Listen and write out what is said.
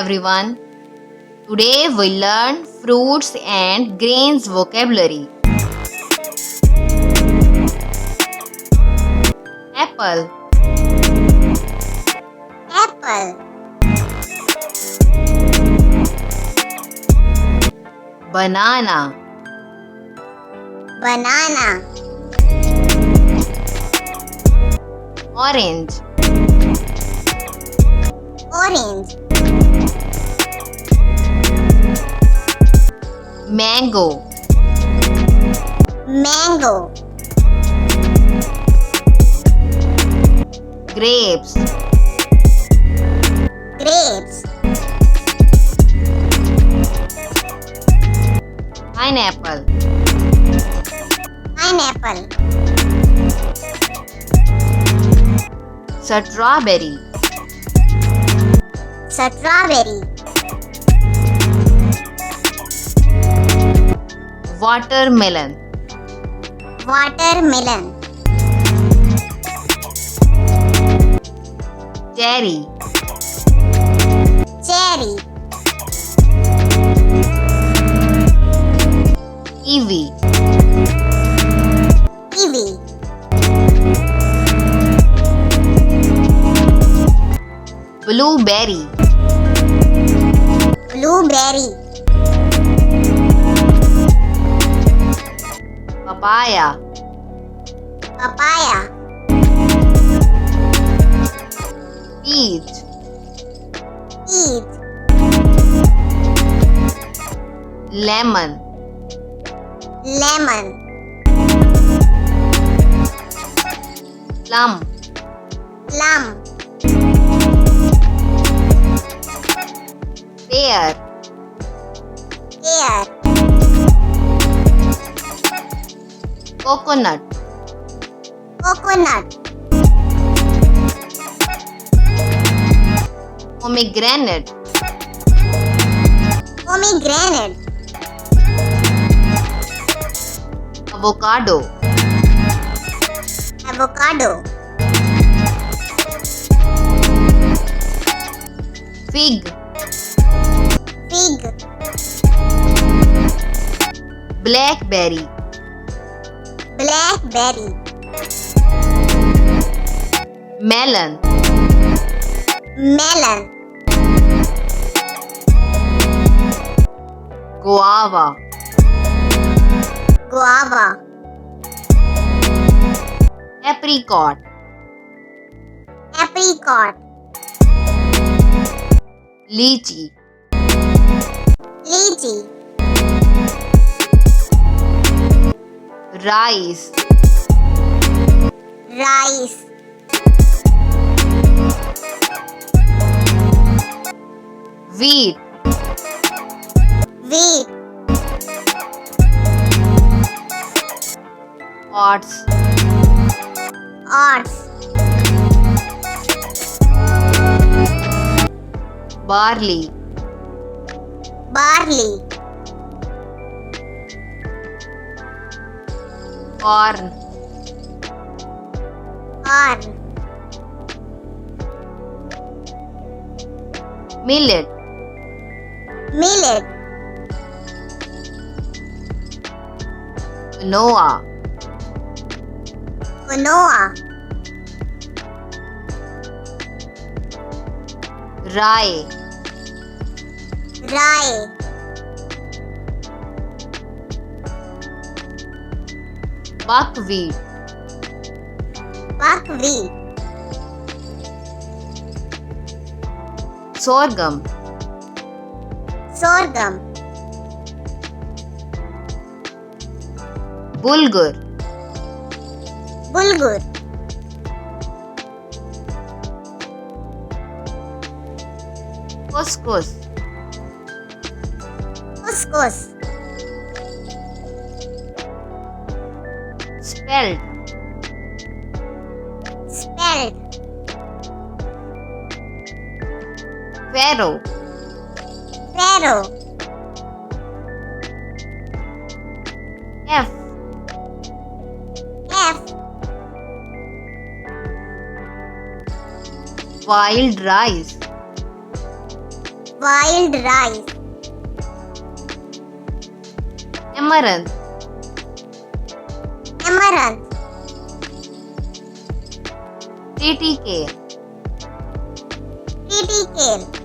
everyone. Today we learn fruits and grains vocabulary. Apple, Apple, banana, banana, orange, orange, mango, mango, grapes, grapes, pineapple, pineapple, strawberry, strawberry, watermelon, watermelon, cherry, cherry, kiwi, kiwi, blueberry, blueberry, papaya, papaya, peach, peach, lemon, lemon, plum, plum, pear, pear, coconut, coconut, pomegranate, pomegranate, avocado, avocado, fig, fig, blackberry, blackberry, melon, melon, guava, guava, apricot, apricot, lychee, lychee, rice, rice, wheat, wheat, oats, oats, barley, barley, corn, corn, millet, millet, quinoa, quinoa, rye, rye, buckwheat, buckwheat, sorghum, sorghum, bulgur, bulgur, couscous, couscous, spelt, spelt, farro, farro, F, F, wild rice, Wild rice. Amaranth. Amaranth. Triticale. Triticale.